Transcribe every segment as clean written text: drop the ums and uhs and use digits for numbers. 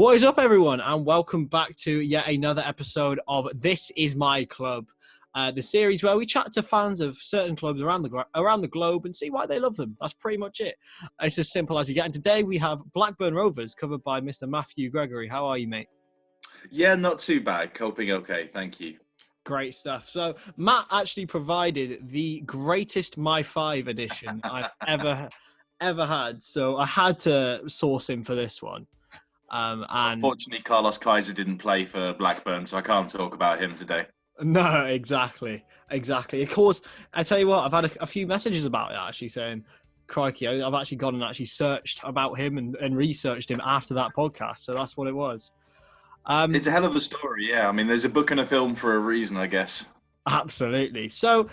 What is up, everyone, and welcome back to yet another episode of This Is My Club, the series where we chat to fans of certain clubs around the globe and see why they love them. That's pretty much it. It's as simple as you get. And today we have Blackburn Rovers, covered by Mr. Matthew Gregory. How are you, mate? Yeah, not too bad. Coping okay, thank you. Great stuff. So Matt actually provided the greatest My Five edition I've ever had. So I had to source him for this one. And Unfortunately, Carlos Kaiser didn't play for Blackburn, so I can't talk about him today. No, exactly. Of course, I tell you what, I've had a few messages about it actually saying, crikey, I've actually gone and actually searched about him and researched him after that podcast. So that's what it was. It's a hell of a story, yeah. I mean, there's a book and a film for a reason, I guess. Absolutely. So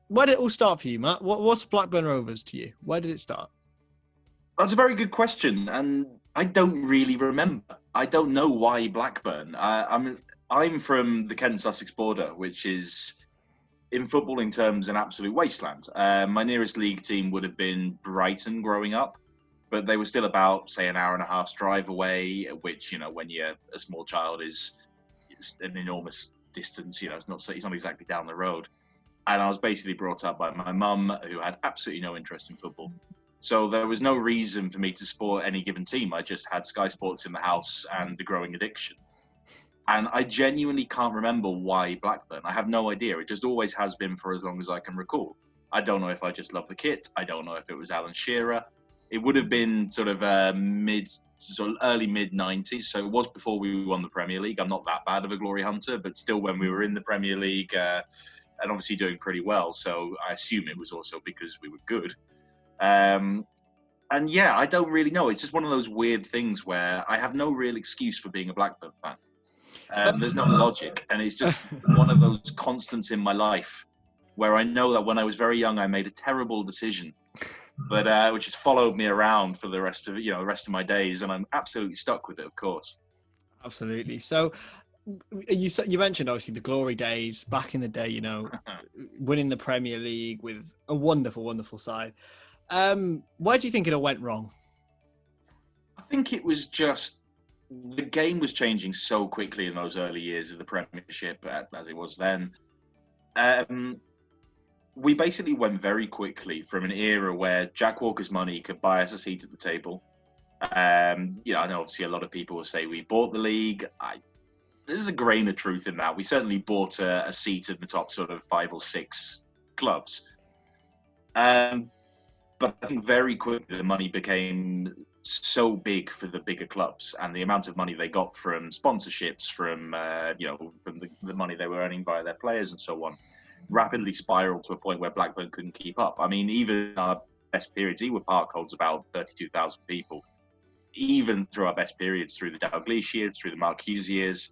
where did it all start for you, Matt? What's Blackburn Rovers to you? Where did it start? That's a very good question, and I don't really remember. I don't know why Blackburn. I'm from the Kent-Sussex border, which is, in footballing terms, an absolute wasteland. My nearest league team would have been Brighton growing up, but they were still about, say, an hour and a half's drive away, which, you know, when you're a small child is an enormous distance. You know, it's not exactly down the road. And I was basically brought up by my mum, who had absolutely no interest in football. So there was no reason for me to support any given team. I just had Sky Sports in the house and a growing addiction. And I genuinely can't remember why Blackburn. I have no idea. It just always has been for as long as I can recall. I don't know if I just love the kit. I don't know if it was Alan Shearer. It would have been sort of early mid-90s. So it was before we won the Premier League. I'm not that bad of a glory hunter, but still when we were in the Premier League and obviously doing pretty well. So I assume it was also because we were good. And yeah, I don't really know. It's just one of those weird things where I have no real excuse for being a Blackburn fan. There's no logic, and it's just one of those constants in my life where I know that when I was very young, I made a terrible decision, but which has followed me around for the rest of my days, and I'm absolutely stuck with it, of course. Absolutely. So you mentioned obviously the glory days back in the day. You know, winning the Premier League with a wonderful, wonderful side. Where do you think it all went wrong? I think it was just the game was changing so quickly in those early years of the Premiership, as it was then. We basically went very quickly from an era where Jack Walker's money could buy us a seat at the table. I know obviously a lot of people will say we bought the league. There's a grain of truth in that. We certainly bought a seat in the top sort of 5 or 6 clubs. But I think very quickly the money became so big for the bigger clubs, and the amount of money they got from sponsorships, from the money they were earning via their players and so on, rapidly spiraled to a point where Blackburn couldn't keep up. I mean, even in our best periods, Ewood Park holds about 32,000 people. Even through our best periods, through the Dalglish years, through the Mark Hughes years,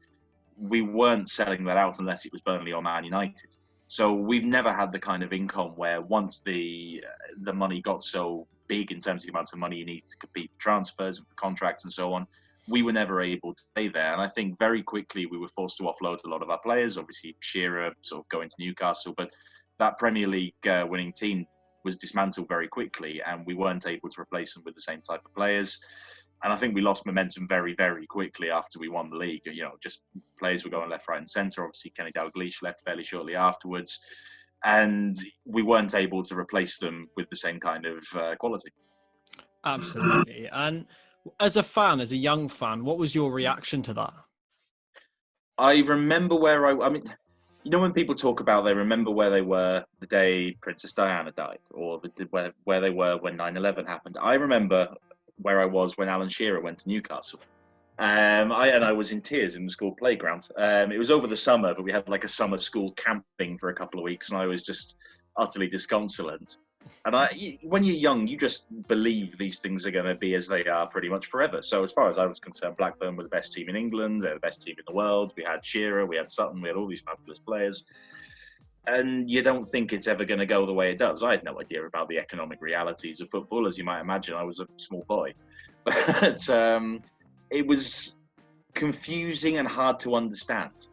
we weren't selling that out unless it was Burnley or Man United. So we've never had the kind of income where once the money got so big in terms of the amount of money you need to compete for transfers and for contracts and so on, we were never able to stay there. And I think very quickly we were forced to offload a lot of our players. Obviously, Shearer sort of going to Newcastle, but that Premier League winning team was dismantled very quickly, and we weren't able to replace them with the same type of players. And I think we lost momentum very, very quickly after we won the league. You know, just players were going left, right, and centre. Obviously, Kenny Dalglish left fairly shortly afterwards, and we weren't able to replace them with the same kind of quality. Absolutely. And as a young fan, what was your reaction to that? I remember when people talk about they remember where they were the day Princess Diana died, or where they were when 9/11 happened. I remember where I was when Alan Shearer went to Newcastle. I was in tears in the school playground. It was over the summer, but we had like a summer school camping for a couple of weeks, and I was just utterly disconsolate. And when you're young, you just believe these things are going to be as they are pretty much forever. So as far as I was concerned, Blackburn were the best team in England. They're the best team in the world. We had Shearer, we had Sutton, we had all these fabulous players. And you don't think it's ever going to go the way it does. I had no idea about the economic realities of football, as you might imagine. I was a small boy. But it was confusing and hard to understand.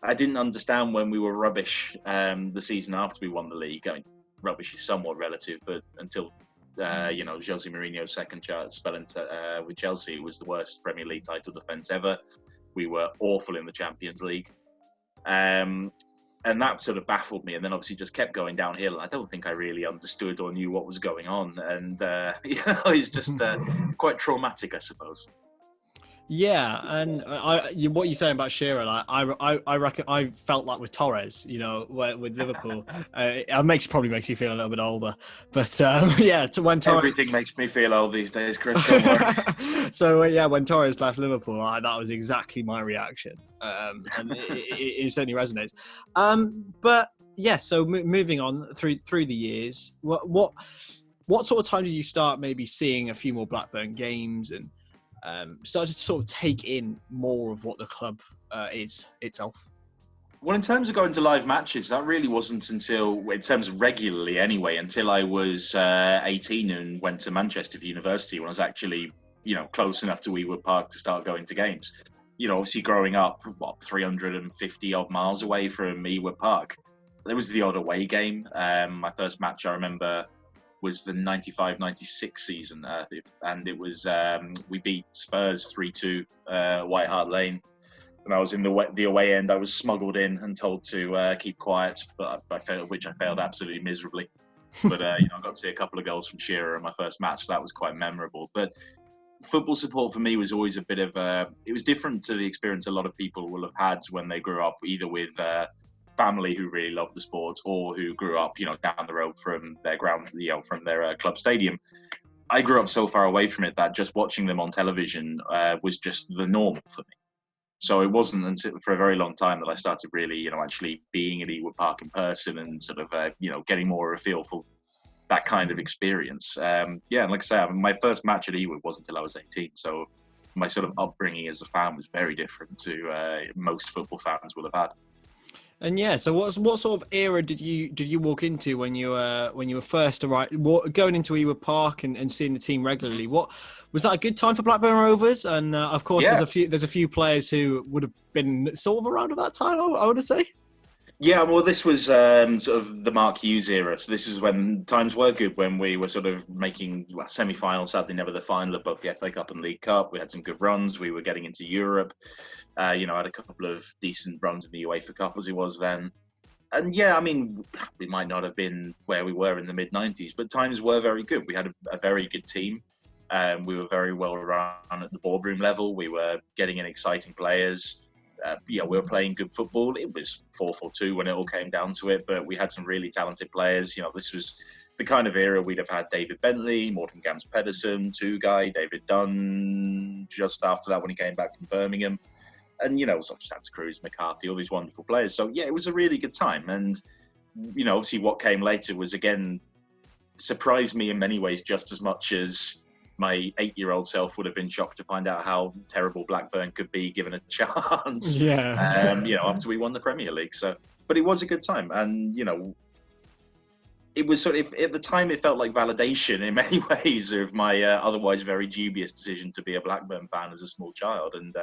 I didn't understand when we were rubbish the season after we won the league. I mean, rubbish is somewhat relative, but until Jose Mourinho's second spell with Chelsea was the worst Premier League title defence ever. We were awful in the Champions League. And that sort of baffled me, and then obviously just kept going downhill. I don't think I really understood or knew what was going on, and it's just quite traumatic, I suppose. Yeah, and what you're saying about Shearer, like, I reckon I felt like with Torres, with Liverpool. It probably makes you feel a little bit older, but yeah, when Torres, everything makes me feel old these days, Chris. Don't worry. So when Torres left Liverpool, that was exactly my reaction, and it certainly resonates. But yeah, so moving on through the years, what sort of time did you start maybe seeing a few more Blackburn games and started to sort of take in more of what the club is itself? Well, in terms of going to live matches, that really wasn't until, in terms of regularly anyway, until I was 18 and went to Manchester for university, when I was actually, close enough to Ewood Park to start going to games. Obviously growing up, 350 odd miles away from Ewood Park, there was the odd away game. My first match I remember was the 95-96 season, and it was we beat Spurs 3-2 White Hart Lane. When I was in the away end, I was smuggled in and told to keep quiet, but I failed absolutely miserably. But I got to see a couple of goals from Shearer in my first match, so that was quite memorable. But football support for me was always a bit of it was different to the experience a lot of people will have had when they grew up, either with family who really loved the sport, or who grew up, down the road from their ground, from their club stadium. I grew up so far away from it that just watching them on television was just the norm for me. So it wasn't until for a very long time that I started really, actually being at Ewood Park in person and sort of, getting more of a feel for that kind of experience. And like I say, my first match at Ewood wasn't until I was 18. So my sort of upbringing as a fan was very different to most football fans will have had. And yeah, so what sort of era did you walk into when you were first arrived, going into Ewood Park and seeing the team regularly? What was that a good time for Blackburn Rovers? And of course, there's a few players who would have been sort of around at that time, I would say. Yeah, well, this was sort of the Mark Hughes era. So this is when times were good, when we were sort of making semi-finals, sadly never the final of both the FA Cup and League Cup. We had some good runs. We were getting into Europe. I had a couple of decent runs in the UEFA Cup as it was then. And yeah, I mean, we might not have been where we were in the mid-90s, but times were very good. We had a very good team. We were very well run at the boardroom level. We were getting in exciting players. We were playing good football. It was 4-4-2 when it all came down to it, but we had some really talented players. This was the kind of era we'd have had David Bentley, Morten Gams Pedersen, Guy, David Dunn, just after that when he came back from Birmingham. And, Santa Cruz, McCarthy, all these wonderful players. So, yeah, it was a really good time. And, obviously what came later was, again, surprised me in many ways just as much as my 8-year-old self would have been shocked to find out how terrible Blackburn could be given a chance. Yeah. After we won the Premier League. So, but it was a good time, and it was sort of at the time it felt like validation in many ways of my otherwise very dubious decision to be a Blackburn fan as a small child, and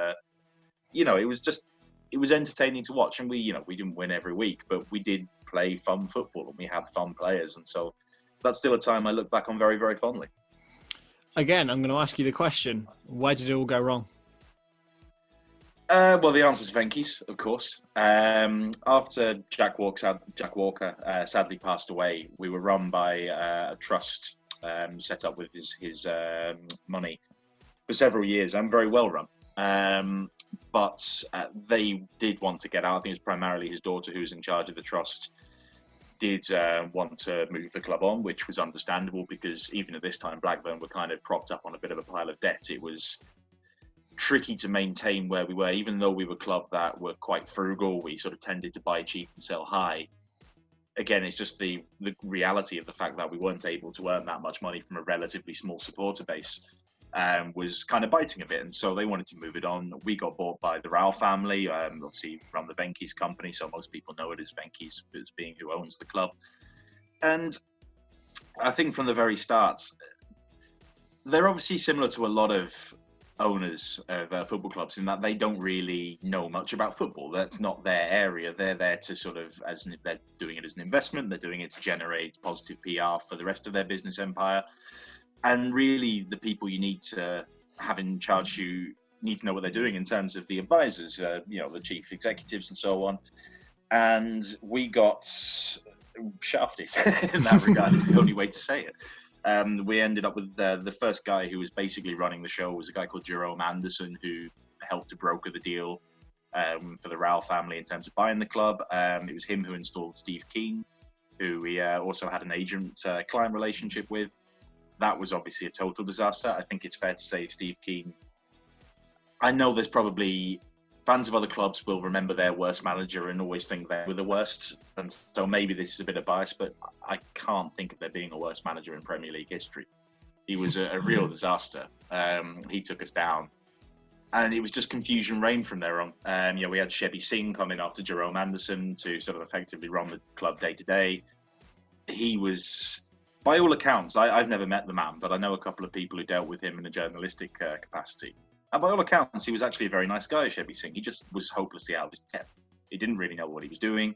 it was entertaining to watch, and we didn't win every week, but we did play fun football and we had fun players, and so that's still a time I look back on very, very fondly. Again, I'm going to ask you the question: where did it all go wrong? Well, the answer is Venkys, of course. After Jack Walker sadly passed away, we were run by a trust set up with his money for several years and very well run. But they did want to get out. I think it was primarily his daughter who was in charge of the trust. Did want to move the club on, which was understandable because even at this time, Blackburn were kind of propped up on a bit of a pile of debt. It was tricky to maintain where we were, even though we were a club that were quite frugal. We sort of tended to buy cheap and sell high. Again, it's just the reality of the fact that we weren't able to earn that much money from a relatively small supporter base was kind of biting a bit. And so they wanted to move it on. We got bought by the Rao family, obviously from the Venkys company. So most people know it as Venkys as being who owns the club. And I think from the very start, they're obviously similar to a lot of owners of football clubs in that they don't really know much about football. That's not their area. They're there to sort of, as if they're doing it as an investment, they're doing it to generate positive PR for the rest of their business empire. And really, the people you need to have in charge, you need to know what they're doing in terms of the advisors, the chief executives and so on. And we got shafted in that regard. Is the only way to say it. We ended up with the first guy who was basically running the show was a guy called Jerome Anderson, who helped to broker the deal for the Rowell family in terms of buying the club. It was him who installed Steve Keane, who we also had an agent-client relationship with. That was obviously a total disaster. I think it's fair to say Steve Keane, I know there's probably fans of other clubs will remember their worst manager and always think they were the worst. And so maybe this is a bit of bias, but I can't think of there being a worse manager in Premier League history. He was a real disaster. He took us down. And it was just confusion reigned from there on. We had Shebby Singh come in after Jerome Anderson to sort of effectively run the club day to day. He was, by all accounts, I've never met the man, but I know a couple of people who dealt with him in a journalistic capacity. And by all accounts, he was actually a very nice guy, Shebby Singh. He just was hopelessly out of his depth. He didn't really know what he was doing.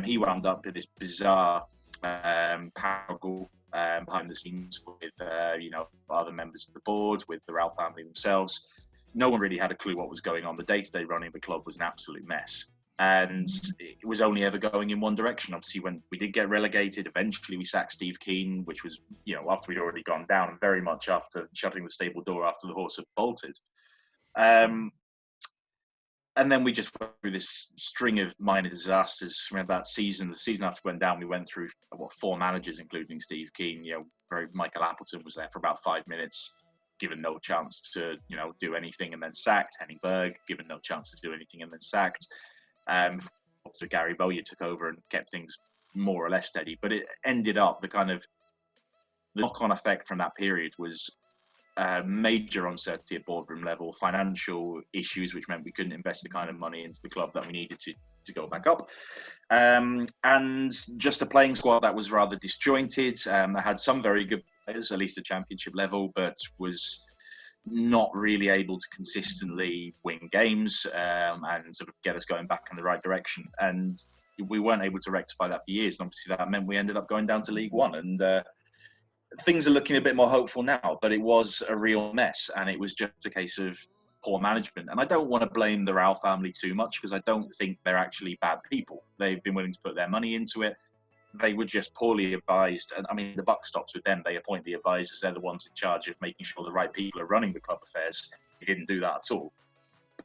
He wound up in this bizarre parable behind the scenes with, other members of the board, with the Rowell family themselves. No one really had a clue what was going on. The day-to-day running of the club was an absolute mess. And it was only ever going in one direction. Obviously, when we did get relegated, eventually we sacked Steve Keane, which was, after we'd already gone down and very much after shutting the stable door after the horse had bolted. And then we just went through this string of minor disasters. We had that season, the season after we went down, we went through, 4 managers, including Steve Keane. Michael Appleton was there for about 5 minutes, given no chance to, do anything and then sacked. Henning Berg, given no chance to do anything and then sacked. So Gary Bowyer took over and kept things more or less steady, but it ended up the knock-on effect from that period was major uncertainty at boardroom level, financial issues, which meant we couldn't invest the kind of money into the club that we needed to go back up, and just a playing squad that was rather disjointed. That had some very good players, at least at championship level, but was not really able to consistently win games and sort of get us going back in the right direction. And we weren't able to rectify that for years. And obviously that meant we ended up going down to League One. And things are looking a bit more hopeful now, but it was a real mess. And it was just a case of poor management. And I don't want to blame the Rowell family too much, because I don't think they're actually bad people. They've been willing to put their money into it. They were just poorly advised. And I mean, the buck stops with them. They appoint the advisors. They're the ones in charge of making sure the right people are running the club affairs. They didn't do that at all.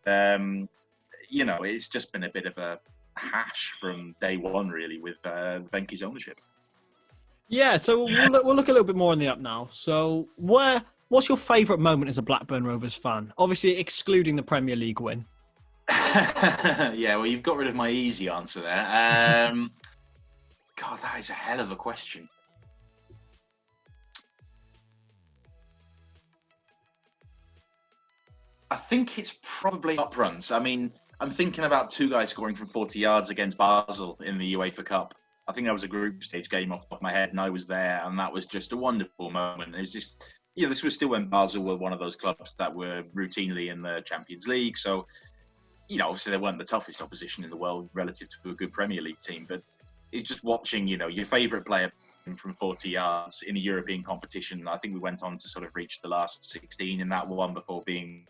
It's just been a bit of a hash from day one, really, with Venkys ownership. Yeah, so we'll look a little bit more on the up now. So what's your favourite moment as a Blackburn Rovers fan? Obviously, excluding the Premier League win. Yeah, well, you've got rid of my easy answer there. God, that is a hell of a question. I think it's probably up runs. I mean, I'm thinking about 2 guys scoring from 40 yards against Basel in the UEFA Cup. I think that was a group stage game off the top of my head, and I was there, and that was just a wonderful moment. It was just, this was still when Basel were one of those clubs that were routinely in the Champions League. So, obviously they weren't the toughest opposition in the world relative to a good Premier League team, but it's just watching, your favourite player from 40 yards in a European competition. I think we went on to sort of reach the last 16 in that one before being,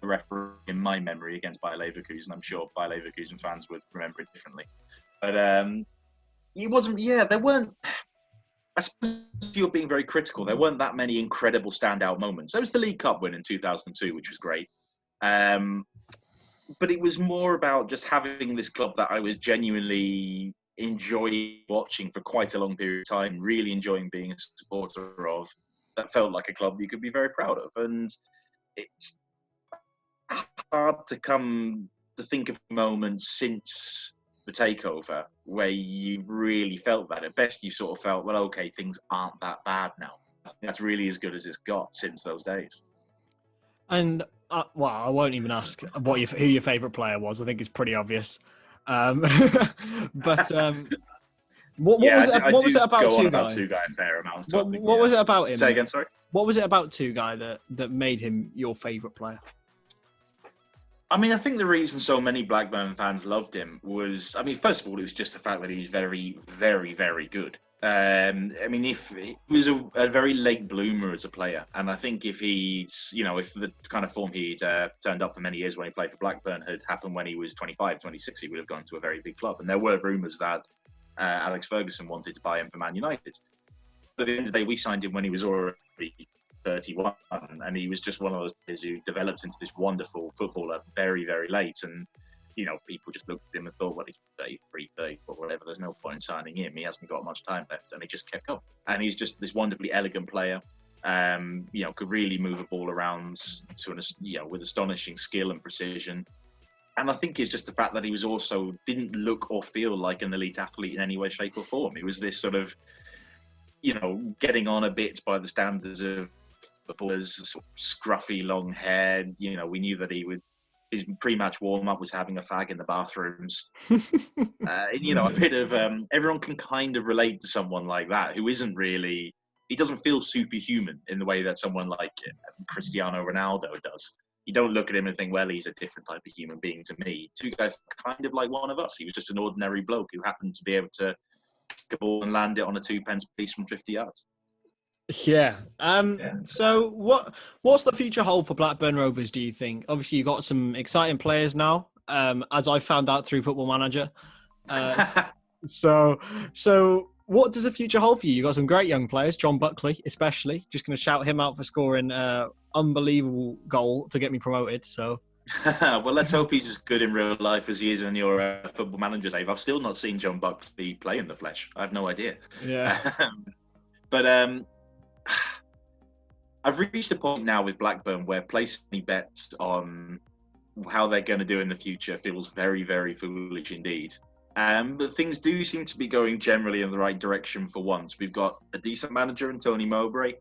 referee in my memory against Bayer Leverkusen. I'm sure Bayer Leverkusen fans would remember it differently. But it wasn't, there weren't, I suppose you're being very critical, there weren't that many incredible standout moments. There was the League Cup win in 2002, which was great. But it was more about just having this club that I was genuinely enjoying watching for quite a long period of time, really enjoying being a supporter of, that felt like a club you could be very proud of. And it's hard to come to think of moments since the takeover where you've really felt that. At best, you sort of felt, well, okay, things aren't that bad now. I think that's really as good as it's got since those days. And I won't even ask who your favourite player was. I think it's pretty obvious. But what was it about 2 guy? Two Guy a fair amount. What was it about him? Say again, sorry. What was it about Guy that made him your favourite player? I mean, I think the reason so many Blackburn fans loved him was, I mean, first of all, it was just the fact that he was very, very, very good. I mean, if he was a very late bloomer as a player, and I think if if the kind of form he'd turned up for many years when he played for Blackburn had happened when he was 25, 26, he would have gone to a very big club. And there were rumours that Alex Ferguson wanted to buy him for Man United. But at the end of the day, we signed him when he was already 31, and he was just one of those players who developed into this wonderful footballer very, very late. And people just looked at him and thought, well, he's 33, 34, whatever. There's no point in signing him. He hasn't got much time left, and he just kept going. And he's just this wonderfully elegant player. Could really move a ball around with astonishing skill and precision. And I think it's just the fact that he was also didn't look or feel like an elite athlete in any way, shape, or form. He was this sort of, getting on a bit by the standards of footballers, sort of scruffy, long hair. We knew that his pre-match warm-up was having a fag in the bathrooms. A bit of everyone can kind of relate to someone like that who isn't really. He doesn't feel superhuman in the way that someone like Cristiano Ronaldo does. You don't look at him and think, well, he's a different type of human being to me. Guys kind of like one of us. He was just an ordinary bloke who happened to be able to kick a ball and land it on a 2-pence piece from 50 yards. Yeah. So what's the future hold for Blackburn Rovers, do you think? Obviously, you've got some exciting players now, as I found out through Football Manager. So what does the future hold for you? You've got some great young players, John Buckley especially. Just going to shout him out for scoring an unbelievable goal to get me promoted. So, well, let's hope he's as good in real life as he is in your Football Manager save. I've still not seen John Buckley play in the flesh. I have no idea. Yeah. But I've reached a point now with Blackburn where placing any bets on how they're going to do in the future feels very, very foolish indeed. But things do seem to be going generally in the right direction for once. We've got a decent manager in Tony Mowbray,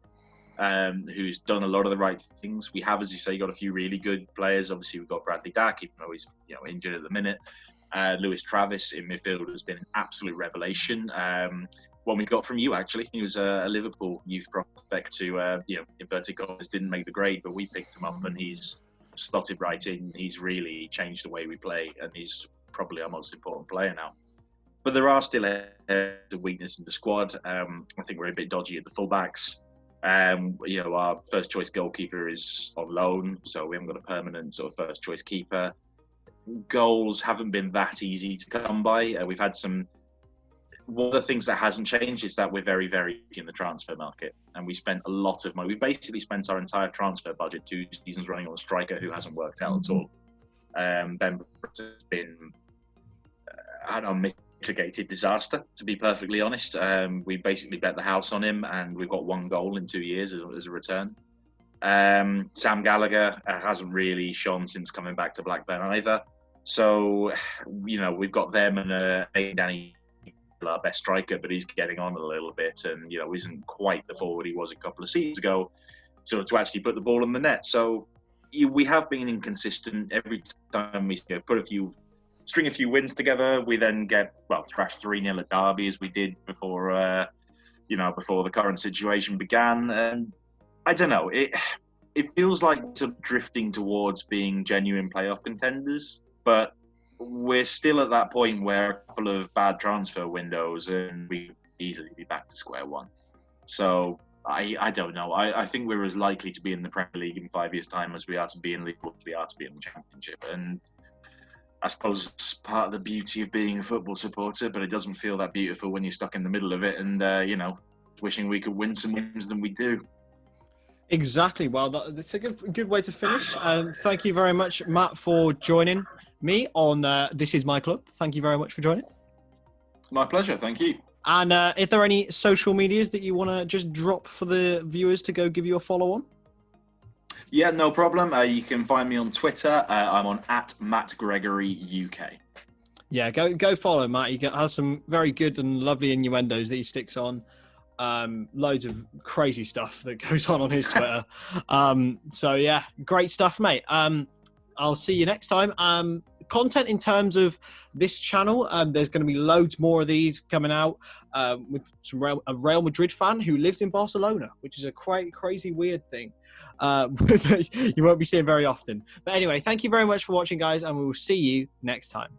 who's done a lot of the right things. We have, as you say, got a few really good players. Obviously, we've got Bradley Dack, even though he's injured at the minute. Lewis Travis in midfield has been an absolute revelation. One we got from you, actually. He was a Liverpool youth prospect who, inverted commas, didn't make the grade, but we picked him up and he's slotted right in. He's really changed the way we play, and he's probably our most important player now. But there are still areas of weakness in the squad. I think we're a bit dodgy at the fullbacks. Our first choice goalkeeper is on loan, so we haven't got a permanent sort of first choice keeper. Goals haven't been that easy to come by. We've had some. One of the things that hasn't changed is that we're very, very in the transfer market, and we spent a lot of money. We've basically spent our entire transfer budget 2 seasons running on a striker who hasn't worked out at all. Ben has been an unmitigated disaster, to be perfectly honest. We basically bet the house on him, and we've got 1 goal in 2 years as a return. Sam Gallagher hasn't really shone since coming back to Blackburn either. So, we've got them and Danny, our best striker, but he's getting on a little bit and, isn't quite the forward he was a couple of seasons ago to actually put the ball in the net. So we have been inconsistent. Every time we string a few wins together, we then get, thrashed 3-0 at Derby as we did before the current situation began. And I don't know, it feels like sort of drifting towards being genuine playoff contenders, but we're still at that point where a couple of bad transfer windows and we could easily be back to square one. So I don't know. I think we're as likely to be in the Premier League in 5 years' time as we are to be in League One, as we are to be in the Championship. And I suppose it's part of the beauty of being a football supporter, but it doesn't feel that beautiful when you're stuck in the middle of it and, wishing we could win some wins than we do. Exactly. Well, that's a good way to finish. Thank you very much, Matt, for joining me on This Is My Club. Thank you very much for joining. My pleasure. Thank you. And if there are any social medias that you want to just drop for the viewers to go give you a follow on? Yeah, no problem. You can find me on Twitter. I'm on @MattGregoryUK. Yeah, go follow Matt. He has some very good and lovely innuendos that he sticks on. Loads of crazy stuff that goes on his Twitter. So yeah, great stuff, mate. I'll see you next time. content in terms of this channel. There's going to be loads more of these coming out with a Real Madrid fan who lives in Barcelona, which is a quite crazy, weird thing. You won't be seeing very often. But anyway, thank you very much for watching, guys, and we will see you next time.